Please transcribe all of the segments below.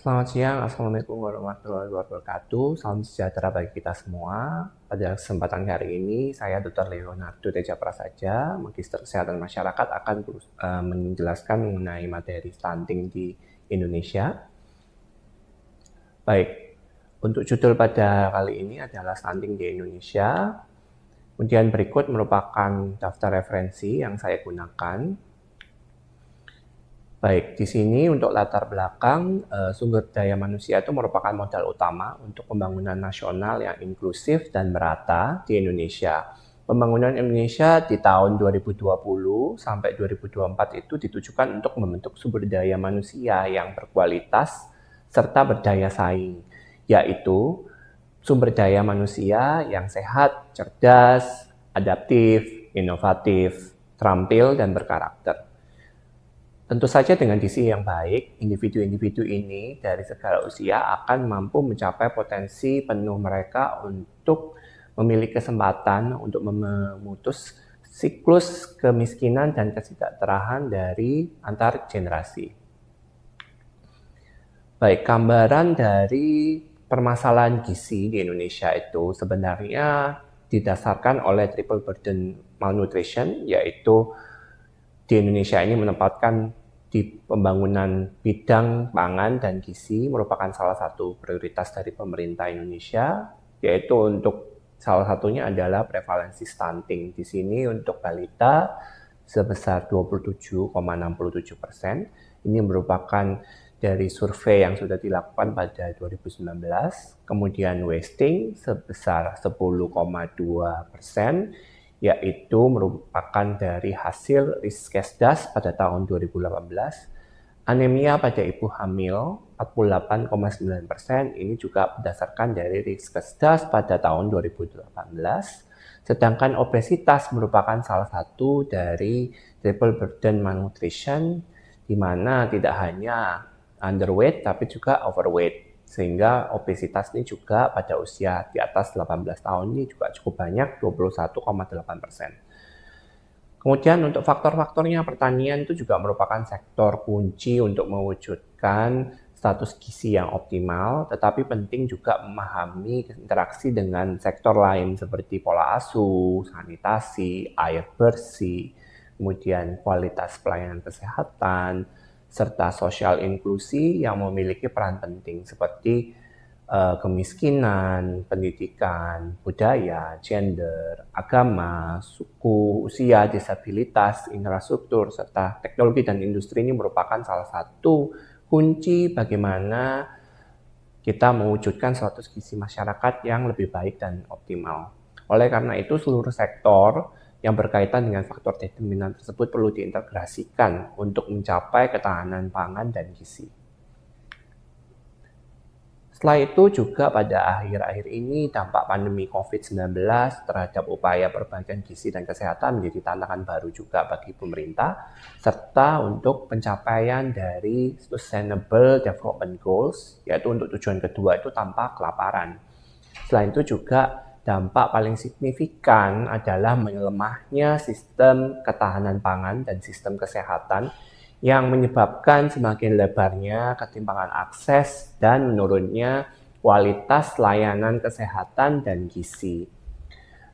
Selamat siang, Assalamualaikum warahmatullahi wabarakatuh. Salam sejahtera bagi kita semua. Pada kesempatan hari ini, saya Dr. Leonardo Teja Prasaja, Magister Kesehatan Masyarakat akan menjelaskan mengenai materi stunting di Indonesia. Baik, untuk judul pada kali ini adalah stunting di Indonesia. Kemudian berikut merupakan daftar referensi yang saya gunakan. Baik, di sini untuk latar belakang, sumber daya manusia itu merupakan modal utama untuk pembangunan nasional yang inklusif dan merata di Indonesia. Pembangunan Indonesia di tahun 2020 sampai 2024 itu ditujukan untuk membentuk sumber daya manusia yang berkualitas serta berdaya saing, yaitu sumber daya manusia yang sehat, cerdas, adaptif, inovatif, terampil, dan berkarakter. Tentu saja dengan diisi yang baik, individu-individu ini dari segala usia akan mampu mencapai potensi penuh mereka untuk memiliki kesempatan untuk memutus siklus kemiskinan dan kesejahteraan dari antar generasi. Baik, gambaran dari permasalahan gizi di Indonesia itu sebenarnya didasarkan oleh triple burden malnutrition, yaitu di Indonesia ini menempatkan di pembangunan bidang pangan dan gizi merupakan salah satu prioritas dari pemerintah Indonesia, yaitu untuk salah satunya adalah prevalensi stunting. Di sini untuk balita sebesar 27,67%. Ini merupakan dari survei yang sudah dilakukan pada 2019. Kemudian wasting sebesar 10,2%. Yaitu merupakan dari hasil Riskesdas pada tahun 2018. Anemia pada ibu hamil 48,9%, ini juga berdasarkan dari Riskesdas pada tahun 2018. Sedangkan obesitas merupakan salah satu dari triple burden malnutrition, di mana tidak hanya underweight tapi juga overweight. Sehingga obesitas ini juga pada usia di atas 18 tahun ini juga cukup banyak, 21,8%. Kemudian untuk faktor-faktornya, pertanian itu juga merupakan sektor kunci untuk mewujudkan status gizi yang optimal, tetapi penting juga memahami interaksi dengan sektor lain seperti pola asuh, sanitasi, air bersih, kemudian kualitas pelayanan kesehatan, serta sosial inklusi yang memiliki peran penting seperti kemiskinan, pendidikan, budaya, gender, agama, suku, usia, disabilitas, infrastruktur, serta teknologi dan industri ini merupakan salah satu kunci bagaimana kita mewujudkan suatu gizi masyarakat yang lebih baik dan optimal. Oleh karena itu, seluruh sektor yang berkaitan dengan faktor determinan tersebut perlu diintegrasikan untuk mencapai ketahanan pangan dan gizi. Setelah itu juga pada akhir-akhir ini dampak pandemi COVID-19 terhadap upaya perbaikan gizi dan kesehatan menjadi tantangan baru juga bagi pemerintah, serta untuk pencapaian dari Sustainable Development Goals, yaitu untuk tujuan kedua itu tanpa kelaparan. Selain itu juga dampak paling signifikan adalah melemahnya sistem ketahanan pangan dan sistem kesehatan yang menyebabkan semakin lebarnya ketimpangan akses dan menurunnya kualitas layanan kesehatan dan gizi.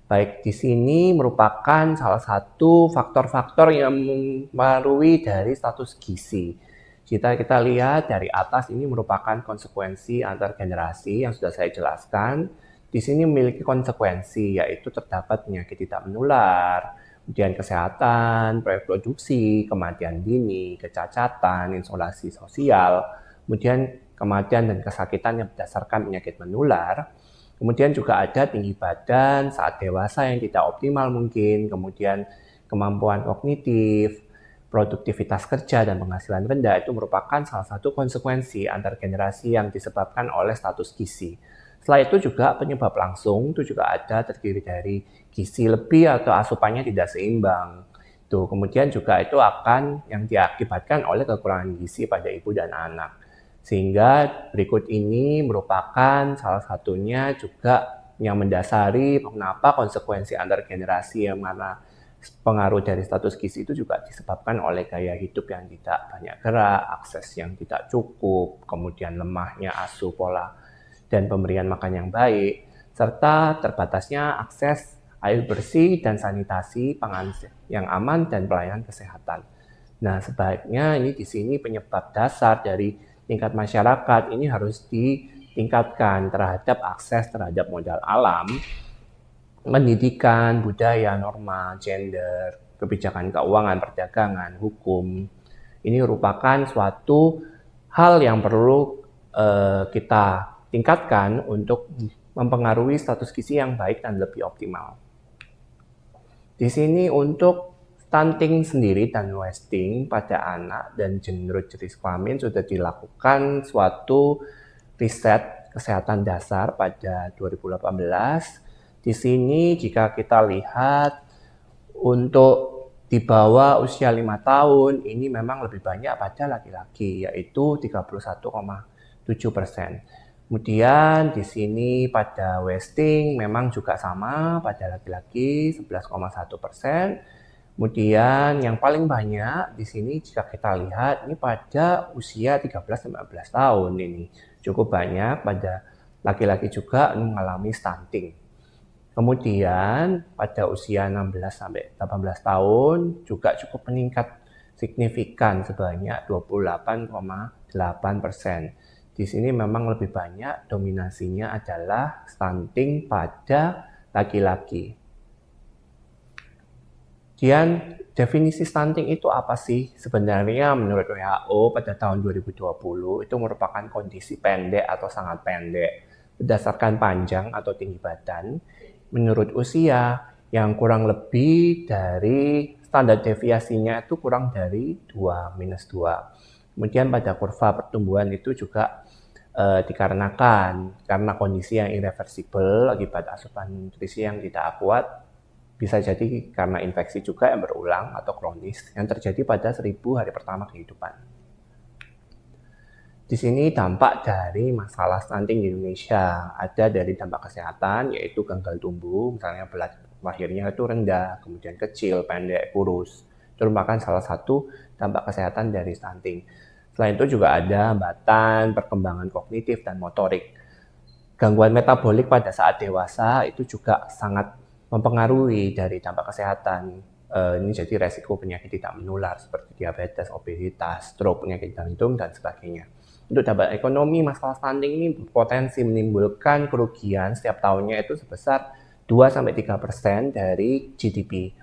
Baik, di sini merupakan salah satu faktor-faktor yang mempengaruhi dari status gizi. Jika kita lihat dari atas, ini merupakan konsekuensi antar generasi yang sudah saya jelaskan. Di sini memiliki konsekuensi, yaitu terdapat penyakit tidak menular, kemudian kesehatan, reproduksi, kematian dini, kecacatan, isolasi sosial, kemudian kematian dan kesakitan yang berdasarkan penyakit menular. Kemudian juga ada tinggi badan saat dewasa yang tidak optimal mungkin, kemudian kemampuan kognitif, produktivitas kerja dan penghasilan rendah itu merupakan salah satu konsekuensi antar generasi yang disebabkan oleh status gizi. Setelah itu juga penyebab langsung itu juga ada terdiri dari gizi lebih atau asupannya tidak seimbang. Tuh, kemudian juga itu akan yang diakibatkan oleh kekurangan gizi pada ibu dan anak. Sehingga berikut ini merupakan salah satunya juga yang mendasari kenapa konsekuensi antar generasi yang mana Pengaruh dari status gizi itu juga disebabkan oleh gaya hidup yang tidak banyak gerak, akses yang tidak cukup, kemudian lemahnya asuh pola dan pemberian makan yang baik, serta terbatasnya akses air bersih dan sanitasi pangan yang aman dan pelayanan kesehatan. Nah, sebaiknya ini di sini penyebab dasar dari tingkat masyarakat ini harus ditingkatkan terhadap akses terhadap modal alam, pendidikan, budaya, norma, gender, kebijakan keuangan, perdagangan, hukum. Ini merupakan suatu hal yang perlu kita tingkatkan untuk mempengaruhi status gizi yang baik dan lebih optimal. Di sini untuk stunting sendiri dan wasting pada anak dan genre jenis kelamin sudah dilakukan suatu riset kesehatan dasar pada 2018. Di sini jika kita lihat untuk di bawah usia 5 tahun ini memang lebih banyak pada laki-laki, yaitu 31,7%. Kemudian di sini pada wasting memang juga sama pada laki-laki 11,1%. Kemudian yang paling banyak di sini jika kita lihat ini pada usia 13-15 tahun ini cukup banyak pada laki-laki juga mengalami stunting. Kemudian pada usia 16-18 tahun juga cukup meningkat signifikan sebanyak 28,8%. Di sini memang lebih banyak dominasinya adalah stunting pada laki-laki. Kemudian definisi stunting itu apa sih? Sebenarnya menurut WHO pada tahun 2020 itu merupakan kondisi pendek atau sangat pendek berdasarkan panjang atau tinggi badan menurut usia yang kurang lebih dari standar deviasinya itu kurang dari 2-2. Kemudian pada kurva pertumbuhan itu juga dikarenakan karena kondisi yang irreversibel akibat asupan nutrisi yang tidak kuat, bisa jadi karena infeksi juga yang berulang atau kronis yang terjadi pada 1000 hari pertama kehidupan. Di sini dampak dari masalah stunting di Indonesia ada dari dampak kesehatan yaitu gagal tumbuh, misalnya berat lahirnya itu rendah, kemudian kecil, pendek, kurus. Itu merupakan salah satu dampak kesehatan dari stunting. Selain itu juga ada hambatan perkembangan kognitif dan motorik. Gangguan metabolik pada saat dewasa itu juga sangat mempengaruhi dari dampak kesehatan. Ini jadi resiko penyakit tidak menular seperti diabetes, obesitas, stroke, penyakit jantung, dan sebagainya. Untuk dampak ekonomi, masalah stunting ini berpotensi menimbulkan kerugian setiap tahunnya itu sebesar 2-3% dari GDP.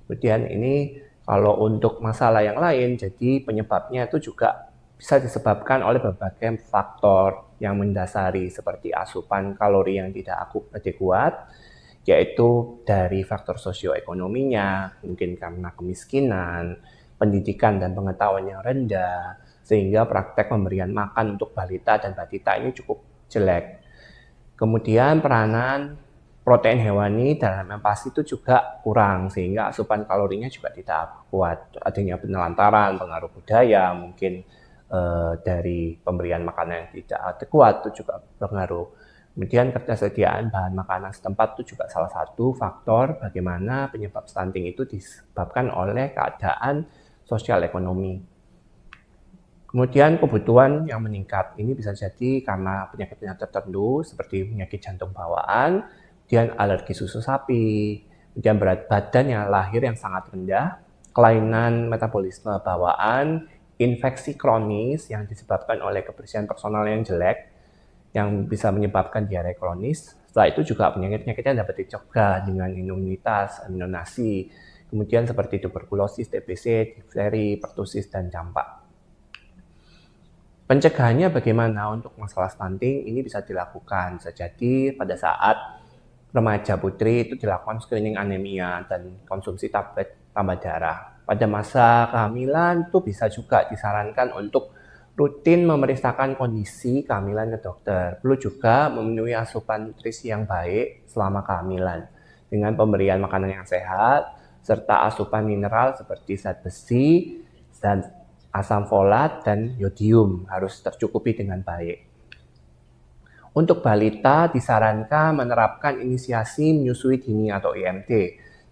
Kemudian ini kalau untuk masalah yang lain, jadi penyebabnya itu juga bisa disebabkan oleh berbagai faktor yang mendasari seperti asupan kalori yang tidak adekuat, yaitu dari faktor sosioekonominya, mungkin karena kemiskinan, pendidikan dan pengetahuan yang rendah, sehingga praktek pemberian makan untuk balita dan batita ini cukup jelek. Kemudian peranan protein hewani dalam empasi itu juga kurang, sehingga asupan kalorinya juga tidak kuat. Adanya penelantaran, pengaruh budaya, mungkin dari pemberian makanan yang tidak adekuat itu juga berpengaruh. Kemudian ketersediaan bahan makanan setempat itu juga salah satu faktor bagaimana penyebab stunting itu disebabkan oleh keadaan sosial ekonomi. Kemudian kebutuhan yang meningkat ini bisa jadi karena penyakit-penyakit tertentu seperti penyakit jantung bawaan, kemudian alergi susu sapi, kemudian berat badan yang lahir yang sangat rendah, kelainan metabolisme bawaan, infeksi kronis yang disebabkan oleh kebersihan personal yang jelek, yang bisa menyebabkan diare kronis. Setelah itu juga penyakit-penyakit yang dapat dicegah dengan imunitas, imunisasi, kemudian seperti tuberkulosis, TBC, difteri, pertusis, dan campak. Pencegahannya bagaimana untuk masalah stunting ini bisa dilakukan. Jadi pada saat remaja putri itu dilakukan screening anemia dan konsumsi tablet tambah darah. Pada masa kehamilan itu bisa juga disarankan untuk rutin memeriksakan kondisi kehamilan ke dokter. Perlu juga memenuhi asupan nutrisi yang baik selama kehamilan dengan pemberian makanan yang sehat serta asupan mineral seperti zat besi dan asam folat dan yodium harus tercukupi dengan baik. Untuk balita disarankan menerapkan inisiasi menyusui dini atau IMD.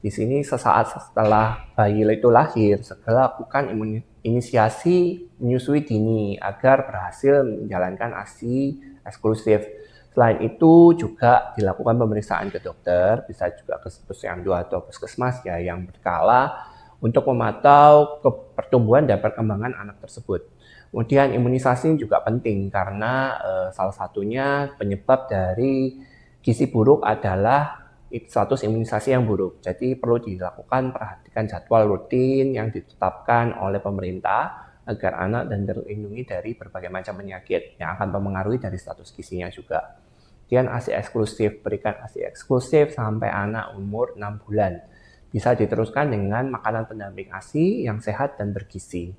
Di sini sesaat setelah bayi itu lahir, segera lakukan inisiasi menyusui dini agar berhasil menjalankan ASI eksklusif. Selain itu juga dilakukan pemeriksaan ke dokter, bisa juga ke posyandu atau puskesmas ya yang berkala untuk memantau pertumbuhan dan perkembangan anak tersebut. Kemudian imunisasi juga penting karena salah satunya penyebab dari gizi buruk adalah status imunisasi yang buruk. Jadi perlu dilakukan perhatikan jadwal rutin yang ditetapkan oleh pemerintah agar anak dan terlindungi dari berbagai macam penyakit yang akan mempengaruhi dari status gizinya juga. Kemudian ASI eksklusif, berikan ASI eksklusif sampai anak umur 6 bulan. Bisa diteruskan dengan makanan pendamping ASI yang sehat dan bergizi.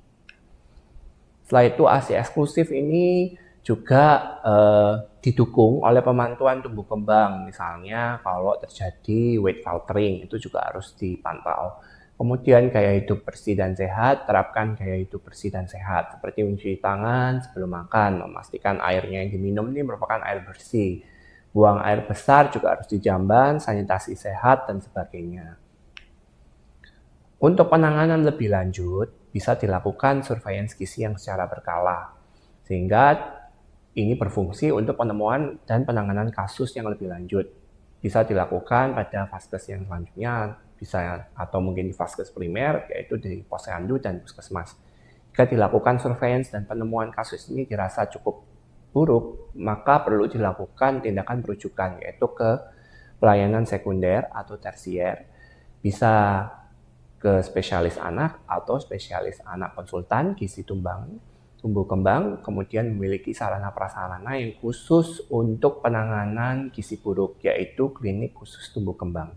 Setelah itu ASI eksklusif ini juga didukung oleh pemantauan tumbuh kembang. Misalnya kalau terjadi weight faltering itu juga harus dipantau. Kemudian gaya hidup bersih dan sehat, terapkan gaya hidup bersih dan sehat seperti mencuci tangan sebelum makan, memastikan airnya yang diminum ini merupakan air bersih. Buang air besar juga harus dijamban, sanitasi sehat dan sebagainya. Untuk penanganan lebih lanjut, bisa dilakukan surveillance gizi yang secara berkala, sehingga ini berfungsi untuk penemuan dan penanganan kasus yang lebih lanjut. Bisa dilakukan pada vaskes yang selanjutnya, bisa atau mungkin di vaskes primer, yaitu di posyandu dan puskesmas. Jika dilakukan surveillance dan penemuan kasus ini dirasa cukup buruk, maka perlu dilakukan tindakan perujukan, yaitu ke pelayanan sekunder atau tersier. Bisa ke spesialis anak atau spesialis anak konsultan gizi tumbuh kembang, kemudian memiliki sarana prasarana yang khusus untuk penanganan gizi buruk, yaitu klinik khusus tumbuh kembang.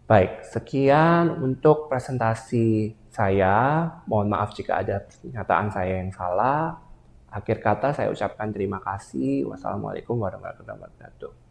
Baik, sekian untuk presentasi saya. Mohon maaf jika ada pernyataan saya yang salah. Akhir kata saya ucapkan terima kasih. Wassalamualaikum warahmatullahi wabarakatuh.